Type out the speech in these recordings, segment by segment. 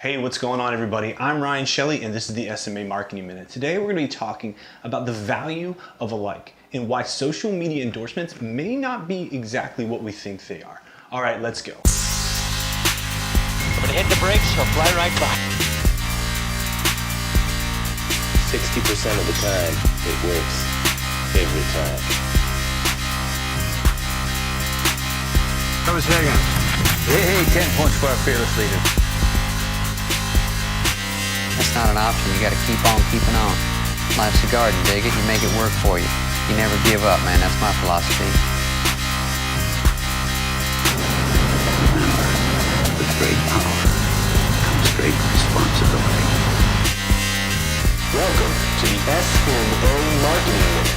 Hey, what's going on everybody? I'm Ryan Shelley and this is the SMA Marketing Minute. Today we're going to be talking about the value of a like and why social media endorsements may not be exactly what we think they are. All right, let's go. I'm gonna hit the brakes, he'll fly right by. 60% of the time, it works. Every time. Cover second. Hey, 10 points for our fearless leader. That's not an option. You got to keep on keeping on. Life's a garden, dig it. You make it work for you. You never give up, man. That's my philosophy. With great power comes great responsibility. Welcome to the SMA Marketing Minute.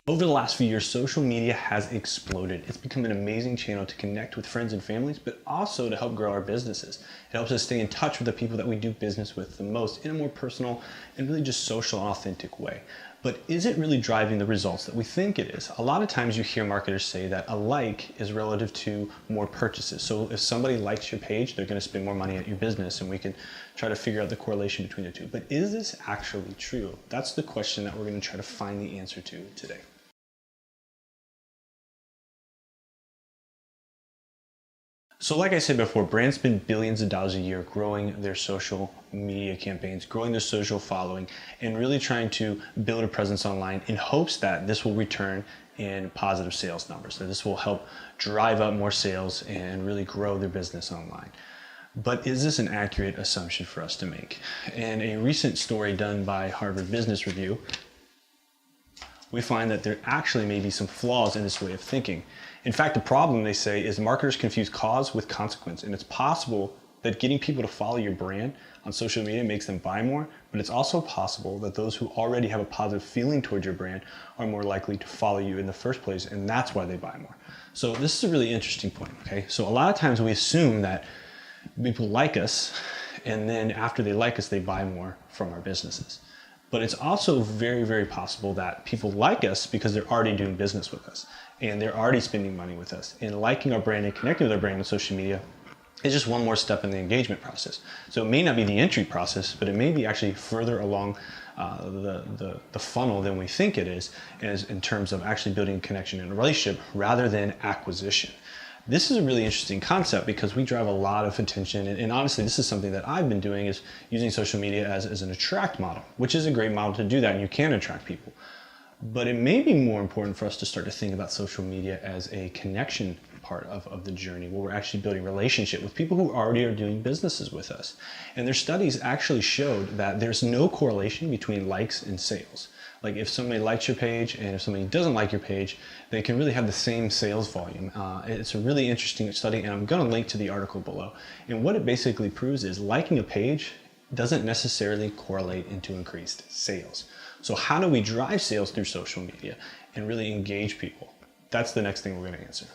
Over the last few years, social media has exploded. It's become an amazing channel to connect with friends and families, but also to help grow our businesses. It helps us stay in touch with the people that we do business with the most in a more personal and really just social and authentic way. But is it really driving the results that we think it is? A lot of times you hear marketers say that a like is relative to more purchases. So if somebody likes your page, they're going to spend more money at your business, and we can try to figure out the correlation between the two. But is this actually true? That's the question that we're going to try to find the answer to today. So like I said before, brands spend billions of dollars a year growing their social media campaigns, growing their social following, and really trying to build a presence online in hopes that this will return in positive sales numbers, that this will help drive up more sales and really grow their business online. But is this an accurate assumption for us to make? In a recent story done by Harvard Business Review, we find that there actually may be some flaws in this way of thinking. In fact, the problem, they say, is marketers confuse cause with consequence. And it's possible that getting people to follow your brand on social media makes them buy more, but it's also possible that those who already have a positive feeling towards your brand are more likely to follow you in the first place, and that's why they buy more. So this is a really interesting point, okay? So a lot of times we assume that people like us, and then after they like us, they buy more from our businesses. But it's also very, very possible that people like us because they're already doing business with us and they're already spending money with us. And liking our brand and connecting with our brand on social media is just one more step in the engagement process. So it may not be the entry process, but it may be actually further along the funnel than we think it is in terms of actually building a connection and a relationship rather than acquisition. This is a really interesting concept because we drive a lot of attention, and honestly, this is something that I've been doing, is using social media as an attract model, which is a great model to do that, and you can attract people. But it may be more important for us to start to think about social media as a connection part of the journey, where we're actually building relationship with people who already are doing businesses with us. And their studies actually showed that there's no correlation between likes and sales. Like if somebody likes your page and if somebody doesn't like your page, they can really have the same sales volume. It's a really interesting study, and I'm going to link to the article below. And what it basically proves is liking a page doesn't necessarily correlate into increased sales. So how do we drive sales through social media and really engage people? That's the next thing we're going to answer.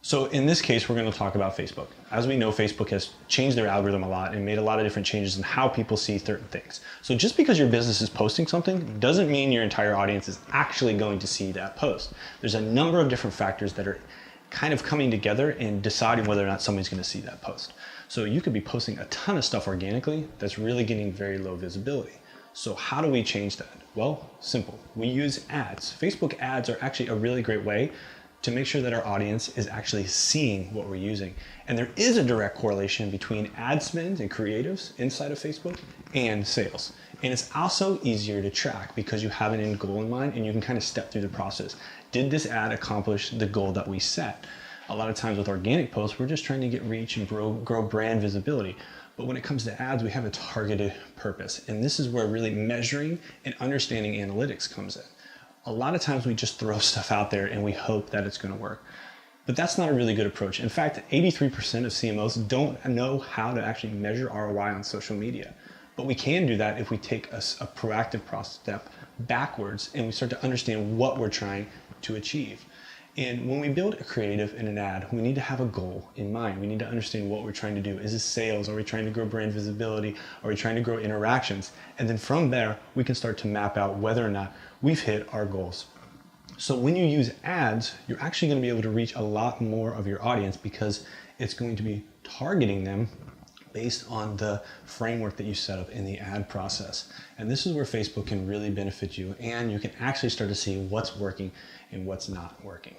So in this case, we're going to talk about Facebook. As we know, Facebook has changed their algorithm a lot and made a lot of different changes in how people see certain things. So just because your business is posting something doesn't mean your entire audience is actually going to see that post. There's a number of different factors that are kind of coming together and deciding whether or not somebody's going to see that post. So you could be posting a ton of stuff organically that's really getting very low visibility. So how do we change that? Well, simple. We use ads. Facebook ads are actually a really great way to make sure that our audience is actually seeing what we're using. And there is a direct correlation between ad spend and creatives inside of Facebook and sales. And it's also easier to track because you have an end goal in mind and you can kind of step through the process. Did this ad accomplish the goal that we set? A lot of times with organic posts, we're just trying to get reach and grow brand visibility. But when it comes to ads, we have a targeted purpose. And this is where really measuring and understanding analytics comes in. A lot of times we just throw stuff out there and we hope that it's going to work. But that's not a really good approach. In fact, 83% of CMOs don't know how to actually measure ROI on social media. But we can do that if we take a proactive step backwards and we start to understand what we're trying to achieve. And when we build a creative in an ad, we need to have a goal in mind. We need to understand what we're trying to do. Is it sales? Are we trying to grow brand visibility? Are we trying to grow interactions? And then from there, we can start to map out whether or not we've hit our goals. So when you use ads, you're actually going to be able to reach a lot more of your audience because it's going to be targeting them based on the framework that you set up in the ad process. And this is where Facebook can really benefit you, and you can actually start to see what's working and what's not working.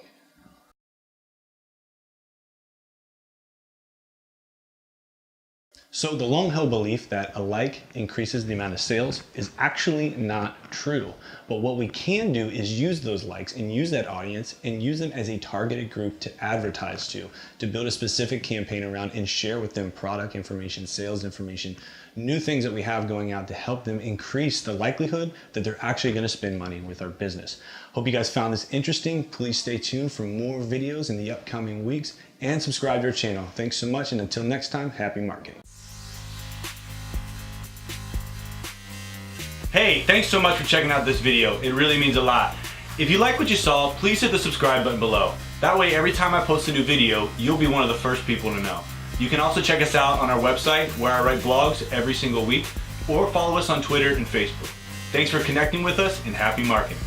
So the long-held belief that a like increases the amount of sales is actually not true. But what we can do is use those likes and use that audience and use them as a targeted group to advertise to build a specific campaign around and share with them product information, sales information, new things that we have going out to help them increase the likelihood that they're actually going to spend money with our business. Hope you guys found this interesting. Please stay tuned for more videos in the upcoming weeks and subscribe to our channel. Thanks so much, and until next time, happy marketing. Hey, thanks so much for checking out this video. It really means a lot. If you like what you saw, please hit the subscribe button below. That way, every time I post a new video, you'll be one of the first people to know. You can also check us out on our website where I write blogs every single week, or follow us on Twitter and Facebook. Thanks for connecting with us, and happy marketing.